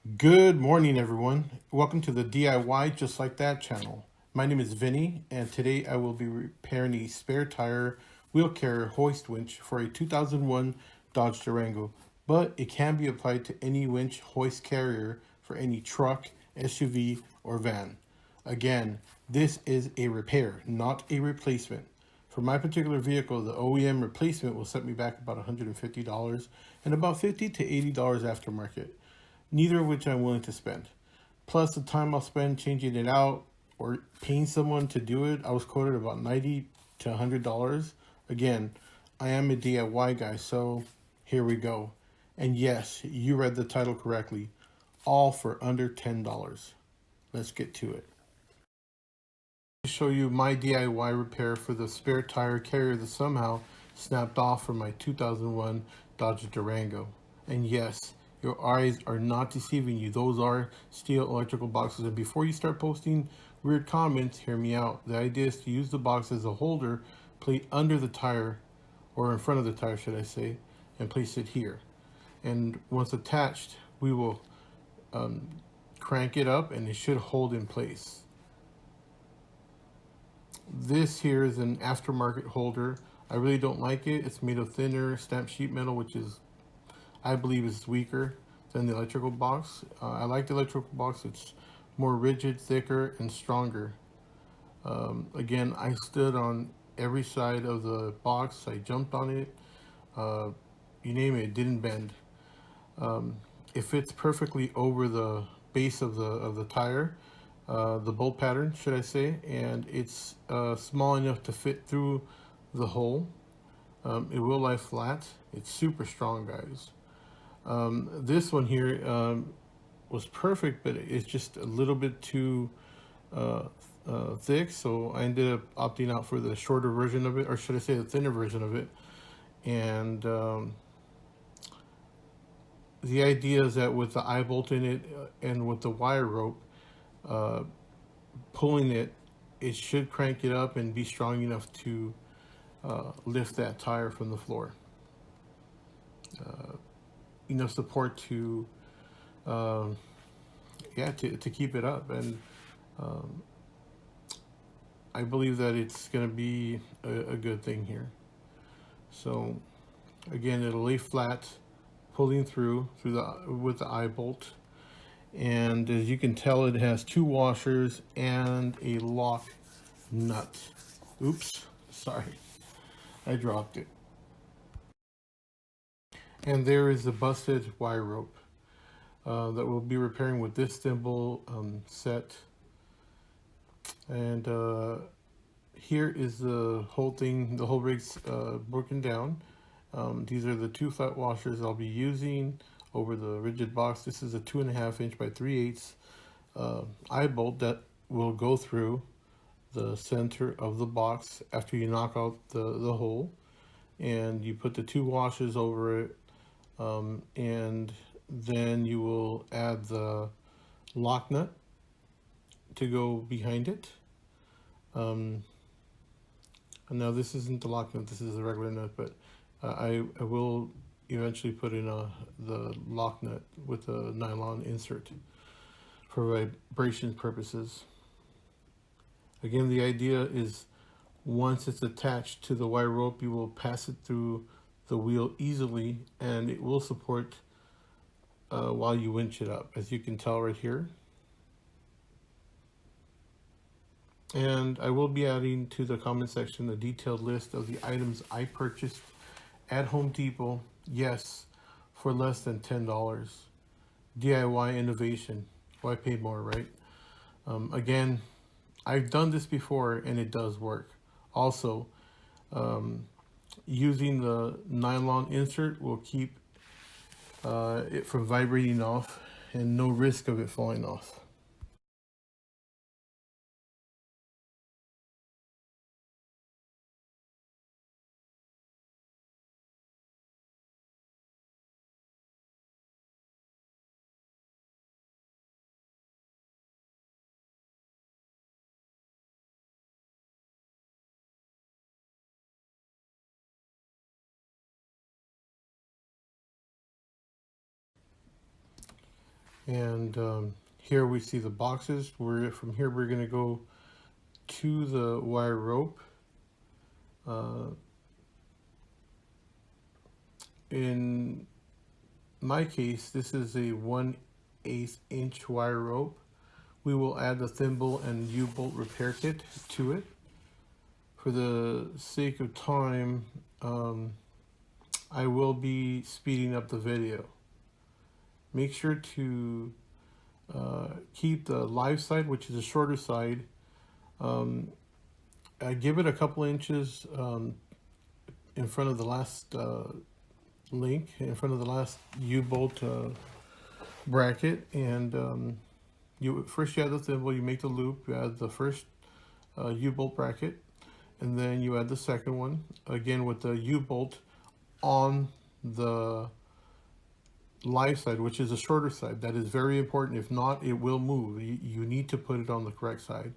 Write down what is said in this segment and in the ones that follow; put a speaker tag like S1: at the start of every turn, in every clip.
S1: Good morning, everyone. Welcome to the DIY Just Like That channel. My name is Vinny, and today I will be repairing a spare tire wheel carrier hoist winch for a 2001 Dodge Durango, but it can be applied to any winch hoist carrier for any truck, SUV, or van. Again, this is a repair, not a replacement. For my particular vehicle, the OEM replacement will set me back about $150 and about $50 to $80 aftermarket, neither of which I'm willing to spend. Plus, the time I'll spend changing it out or paying someone to do it, I was quoted about $90 to $100. Again, I am a DIY guy, so here we go. And yes, you read the title correctly, all for under $10. Let's get to it. Show you my DIY repair for the spare tire carrier that somehow snapped off from my 2001 Dodge Durango. And yes, your eyes are not deceiving you. Those are steel electrical boxes. And before you start posting weird comments, hear me out. The idea is to use the box as a holder, plate under the tire, or in front of the tire, should I say, and place it here. And once attached, we will crank it up and it should hold in place. This here is an aftermarket holder. I really don't like it. It's made of thinner stamped sheet metal, which is, I believe, is weaker than the electrical box. I like the electrical box. It's more rigid, thicker, and stronger. Again, I stood on every side of the box. I jumped on it. You name it, it didn't bend. It fits perfectly over the base of the tire, the bolt pattern, should I say, and it's small enough to fit through the hole. It will lie flat. It's super strong, guys. This one here was perfect, but it's just a little bit too thick, so I ended up opting out for the shorter version of it, or should I say the thinner version of it. And the idea is that with the eye bolt in it and with the wire rope, pulling it, it should crank it up and be strong enough to lift that tire from the floor. Enough support to, to keep it up. And I believe that it's going to be a good thing here. So again, it'll lay flat, pulling through with the eye bolt. And as you can tell, it has two washers and a lock nut. Oops, sorry, I dropped it. And there is the busted wire rope that we'll be repairing with this thimble set. And here is the whole thing, the whole rig's broken down. These are the two flat washers I'll be using over the rigid box. This is a 2.5 inch by 3/8 eye bolt that will go through the center of the box after you knock out the hole, and you put the two washers over it, and then you will add the lock nut to go behind it. And now this isn't the lock nut, this is a regular nut, but I will eventually put in the lock nut with a nylon insert for vibration purposes. Again, the idea is once it's attached to the wire rope, you will pass it through the wheel easily, and it will support while you winch it up, as you can tell right here. And I will be adding to the comment section a detailed list of the items I purchased at Home Depot, yes, for less than $10. DIY innovation. Why pay more, right? Again, I've done this before and it does work. Also, using the nylon insert will keep it from vibrating off and no risk of it falling off. And here we see the boxes. From here we're going to go to the wire rope. In my case, this is a 1/8 inch wire rope. We will add the thimble and U-bolt repair kit to it. For the sake of time, I will be speeding up the video. Make sure to keep the live side, which is the shorter side. Give it a couple inches in front of the last link, in front of the last U-bolt bracket, and you add the thimble, you make the loop, you add the first U-bolt bracket, and then you add the second one, again with the U-bolt on the live side, which is the shorter side. That is very important. If not, it will move. You need to put it on the correct side.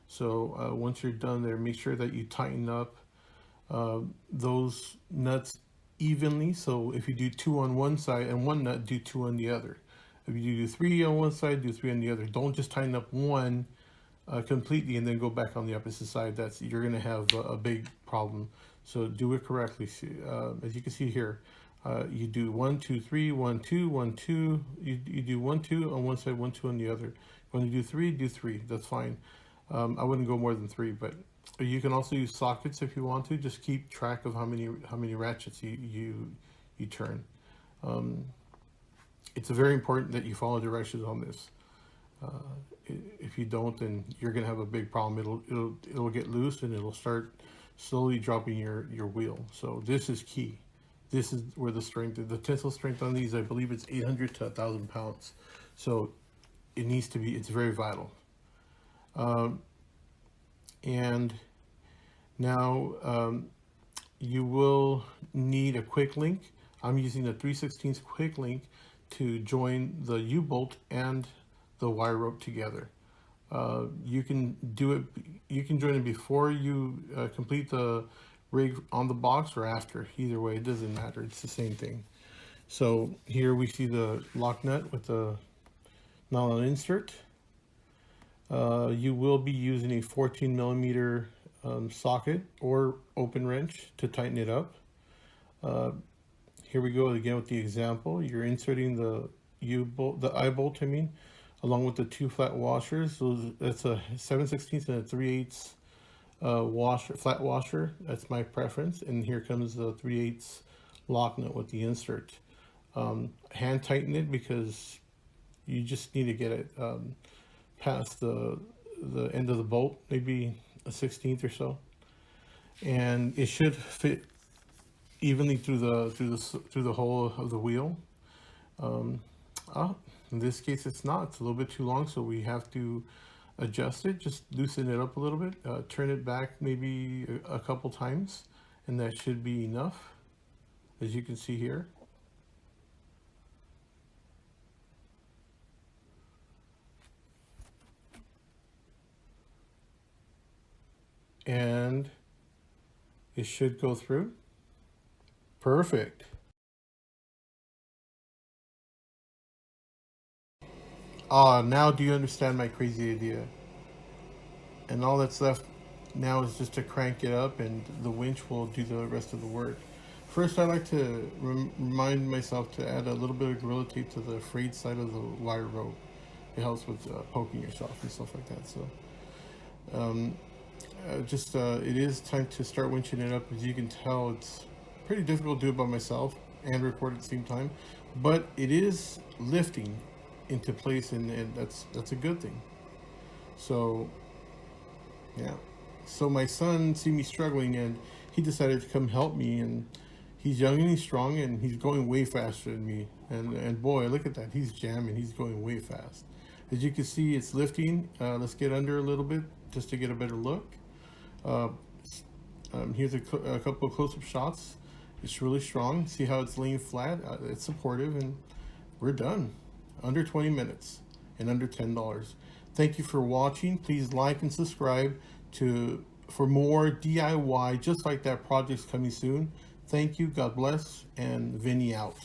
S1: So once you're done there, make sure that you tighten up those nuts evenly. So if you do 2 on one side and one nut, do 2 on the other. If you do 3 on one side, do 3 on the other. Don't just tighten up one completely and then go back on the opposite side. You're going to have a big problem. So do it correctly. As you can see here, you do 1, 2, 3, 1, 2, 1, 2. You do 1, 2 on one side, 1, 2 on the other. When you do 3, do 3. That's fine. I wouldn't go more than 3, but you can also use sockets if you want to. Just keep track of how many ratchets you turn. It's very important that you follow directions on this. If you don't, then you're going to have a big problem. It'll get loose and it'll start slowly dropping your wheel. So this is key. This is where the tensile strength on these, I believe it's 800 to 1,000 pounds. So it's very vital. And now you will need a quick link. I'm using a 3/16 quick link to join the U-bolt and the wire rope together. You can join it before you complete the rig on the box or after. Either way, it doesn't matter. It's the same thing. So here we see the lock nut with the nylon insert. You will be using a 14 millimeter socket or open wrench to tighten it up. Here we go again with the example. You're inserting the eye bolt, along with the 2 flat washers. So that's a 7/16 and a 3/8 flat washer. That's my preference. And here comes the 3/8 lock nut with the insert. Hand tighten it because you just need to get it past the end of the bolt, maybe a 1/16 or so, and it should fit evenly through the hole of the wheel. In this case, it's not. It's a little bit too long, so we have to adjust it. Just loosen it up a little bit. Turn it back maybe a couple times, and that should be enough, as you can see here. And it should go through. Perfect. Now do you understand my crazy idea? And all that's left now is just to crank it up, and the winch will do the rest of the work. First, I like to remind myself to add a little bit of Gorilla Tape to the frayed side of the wire rope. It helps with poking yourself and stuff like that. So it is time to start winching it up. As you can tell, it's pretty difficult to do it by myself and record at the same time, but it is lifting into place, and that's a good thing. So yeah, so my son see me struggling, and he decided to come help me, and he's young and he's strong, and he's going way faster than me, and boy, look at that, he's jamming, he's going way fast. As you can see, it's lifting. Let's get under a little bit just to get a better look. Here's a couple of close-up shots. It's really strong. See how it's laying flat? It's supportive, and we're done. Under 20 minutes and under $10. Thank you for watching. Please like and subscribe for more DIY just like that projects coming soon. Thank you. God bless. And Vinny out.